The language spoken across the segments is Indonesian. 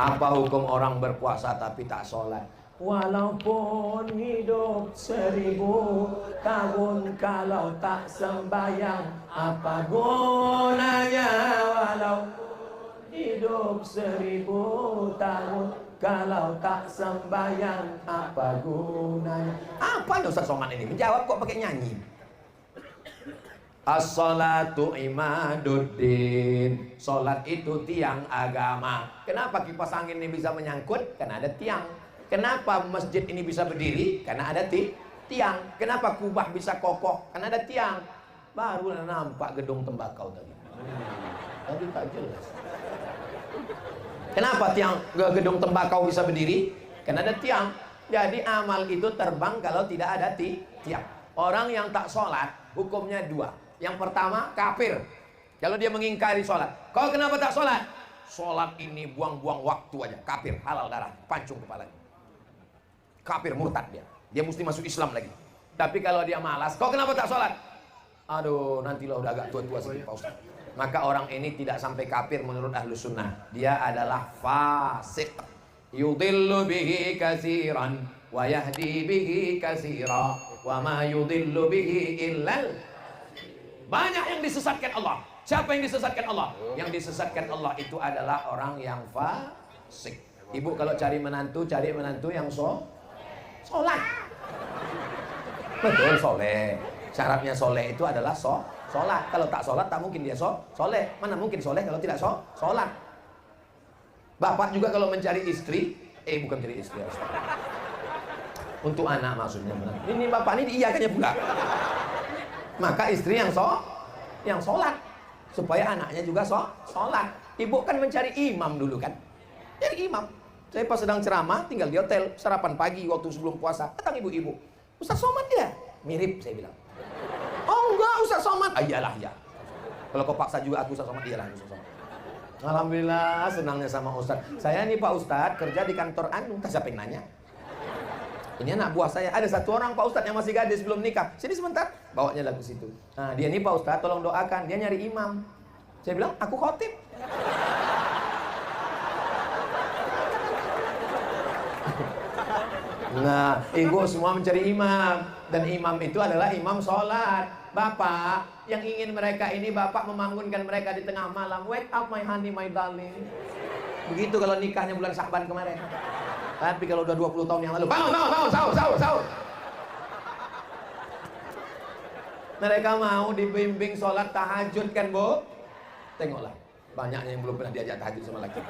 Apa hukum orang berpuasa tapi tak sholat? Walaupun hidup 1000 tahun, kalau tak sembahyang apa gunanya? Walaupun hidup 1000 tahun, kalau tak sembahyang apa gunanya? Apa Ustaz Somad ini? Menjawab kok pakai nyanyi. As-salatu imaduddin. Salat itu tiang agama. Kenapa kipas angin ini bisa menyangkut? Karena ada tiang. Kenapa masjid ini bisa berdiri? Karena ada tiang. Kenapa kubah bisa kokoh? Karena ada tiang. Baru nampak gedung tembakau tadi. Tadi tak jelas. Kenapa gedung tembakau bisa berdiri? Karena ada tiang. Jadi amal itu terbang kalau tidak ada tiang. Orang yang tak sholat hukumnya 2. Yang pertama kafir kalau dia mengingkari sholat. Kau kenapa tak sholat? Sholat ini buang-buang waktu aja. Kafir, halal darah, pancung kepalanya. Kafir, murtad dia. Dia mesti masuk Islam lagi. Tapi kalau dia malas, kau kenapa tak sholat? Aduh, nantilah udah agak tua-tua sedikit Pak Ustaz. Maka orang ini tidak sampai kafir menurut ahlu sunnah. Dia adalah fasik. Yudillu bihi kasiran wa yahdi bihi kasira wa ma yudillu bihi illal. Banyak yang disesatkan Allah. Siapa yang disesatkan Allah? Yang disesatkan Allah itu adalah orang yang fasik. Ibu kalau cari menantu yang sholat. Betul, soleh. Syaratnya soleh itu adalah sholat. Kalau tak sholat, tak mungkin dia soleh. Mana mungkin soleh kalau tidak sholat. Bapak juga kalau mencari istri, bukan cari istri, untuk anak maksudnya. Ini bapak ini diiyakannya pula. Maka istri yang sholat supaya anaknya juga sholat. Ibu kan mencari imam dulu kan. Jadi imam. Saya pas sedang ceramah tinggal di hotel, sarapan pagi waktu sebelum puasa. Datang ibu-ibu. Ustaz Somad ya? Mirip saya bilang. Oh enggak Ustaz Somad. Iyalah ya. Kalau kau paksa juga aku Ustaz Somad, iyalah Ustaz Somad. Alhamdulillah senangnya sama Ustaz. Saya nih Pak Ustaz kerja di kantor anu. Siapa yang nanya? Ini anak buah saya. Ada satu orang Pak Ustadz yang masih gadis belum nikah. Sini sebentar. Bawanya lagu situ. Nah dia nih Pak Ustadz tolong doakan. Dia nyari imam. Saya bilang aku khotib. Nah ibu semua mencari imam. Dan imam itu adalah imam sholat. Bapak yang ingin mereka ini, bapak membangunkan mereka di tengah malam. Wake up my honey, my darling. Begitu kalau nikahnya bulan Sya'ban kemarin. Tapi kalau udah 20 tahun yang lalu, bangun, sahur. Mereka mau dibimbing sholat tahajud kan Bu? Tengoklah, banyaknya yang belum pernah diajak tahajud sama laki.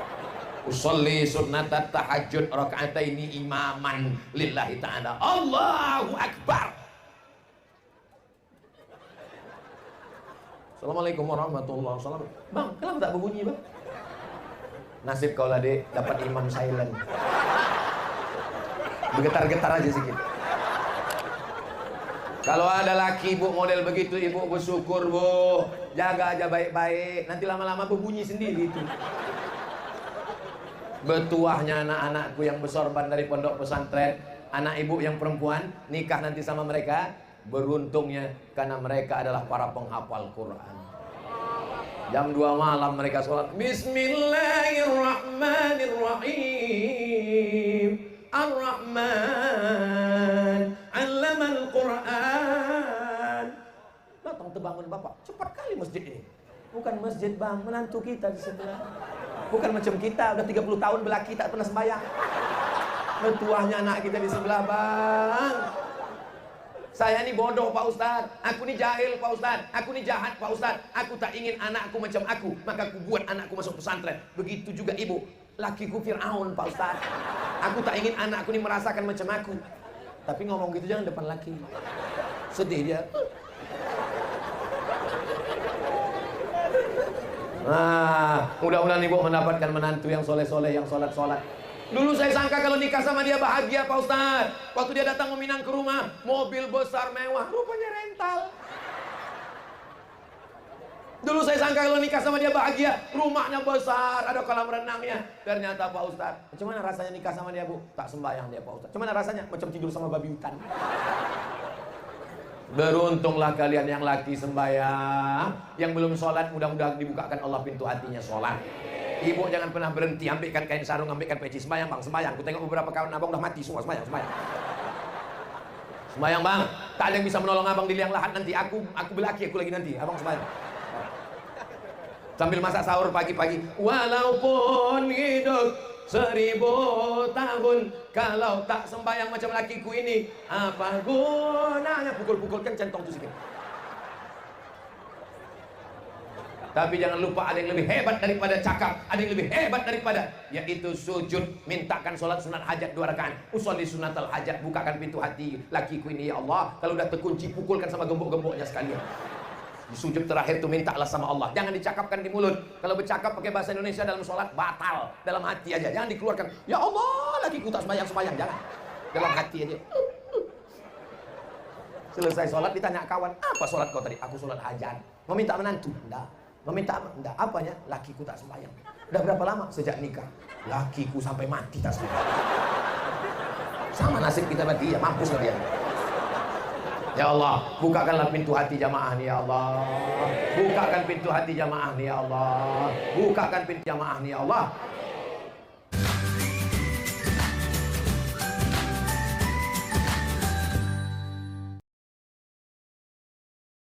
Usolli sunnatat tahajud raka'ataini imaman lillahi ta'ala. Allahu Akbar. Assalamualaikum warahmatullahi wabarakatuh. Bang, kenapa tak berbunyi bang? Nasib kau lah dek, dapat imam silent. Bergetar-getar aja sedikit. Kalau ada laki ibu model begitu, ibu bersyukur Bu. Jaga aja baik-baik. Nanti lama-lama berbunyi sendiri itu. Betuahnya anak-anakku yang bersorban dari pondok pesantren, anak ibu yang perempuan nikah nanti sama mereka. Beruntungnya karena mereka adalah para penghafal Quran. Jam 2 malam mereka sholat. Bismillahirrahmanirrahim. Ar-Rahman 'allamal Quran. Datang terbangun bapak. Cepat kali masjid ini. Bukan masjid bang, menantu kita di sebelah. Bukan macam kita, udah 30 tahun belaki tak pernah sembahyang. Betuahnya anak kita di sebelah bang. Saya ini bodoh Pak Ustadz, aku ini jahil Pak Ustadz, aku ini jahat Pak Ustadz. Aku tak ingin anakku macam aku, maka aku buat anakku masuk pesantren. Begitu juga ibu, lakiku Fir'aun Pak Ustadz. Aku tak ingin anakku ini merasakan macam aku. Tapi ngomong gitu jangan depan laki. Sedih dia. Nah, mudah-mudahan ibu mendapatkan menantu yang soleh-soleh, yang sholat-sholat. Dulu saya sangka kalau nikah sama dia bahagia Pak Ustadz. Waktu dia datang meminang ke rumah, mobil besar mewah, rupanya rental. Dulu saya sangka kalau nikah sama dia bahagia, rumahnya besar, ada kolam renangnya. Ternyata Pak Ustadz, macam mana rasanya nikah sama dia Bu? Tak sembahyang dia Pak Ustadz. Macam mana rasanya? Macam tidur sama babi hutan. Beruntunglah kalian yang laki sembahyang, yang belum sholat mudah-mudahan dibukakan Allah pintu hatinya sholat. Ibu jangan pernah berhenti, ambilkan kain sarung, ambilkan peci, sembayang bang, sembayang. Aku tengok beberapa kawan abang udah mati semua, sembayang, sembayang. Sembayang bang, tak ada yang bisa menolong abang di liang lahat nanti. Aku belaki, aku lagi nanti, abang sembayang. Sambil masak sahur pagi-pagi. Walaupun hidup 1000 tahun, kalau tak sembayang macam lakiku ini, apa gunanya? Pukul-pukulkan centong tu sikit. Tapi jangan lupa ada yang lebih hebat daripada cakap, ada yang lebih hebat daripada, yaitu sujud. Mintakan sholat sunat hajat 2 rakaat. Usolli sunatal hajat, bukakan pintu hati lakiku ini ya Allah. Kalau udah terkunci, pukulkan sama gembok-gemboknya sekalian. Di sujud terakhir itu mintalah sama Allah. Jangan dicakapkan di mulut. Kalau bercakap pakai bahasa Indonesia dalam sholat, batal. Dalam hati aja, jangan dikeluarkan. Ya Allah, lakiku tak sembahyang, jangan. Dalam hati aja. Selesai sholat ditanya kawan, apa sholat kau tadi? Aku sholat hajat. Meminta menantu? Enggak. Meminta enggak, apanya? Lakiku tak sembahyang. Udah berapa lama? Sejak nikah. Lakiku sampai mati tak sembahyang. Sama nasib kita berarti ya, mampus lah dia. Ya Allah, bukakanlah pintu hati jamaah nih ya Allah. Bukakan pintu hati jamaah nih ya Allah. Bukakan pintu jamaah nih ya Allah.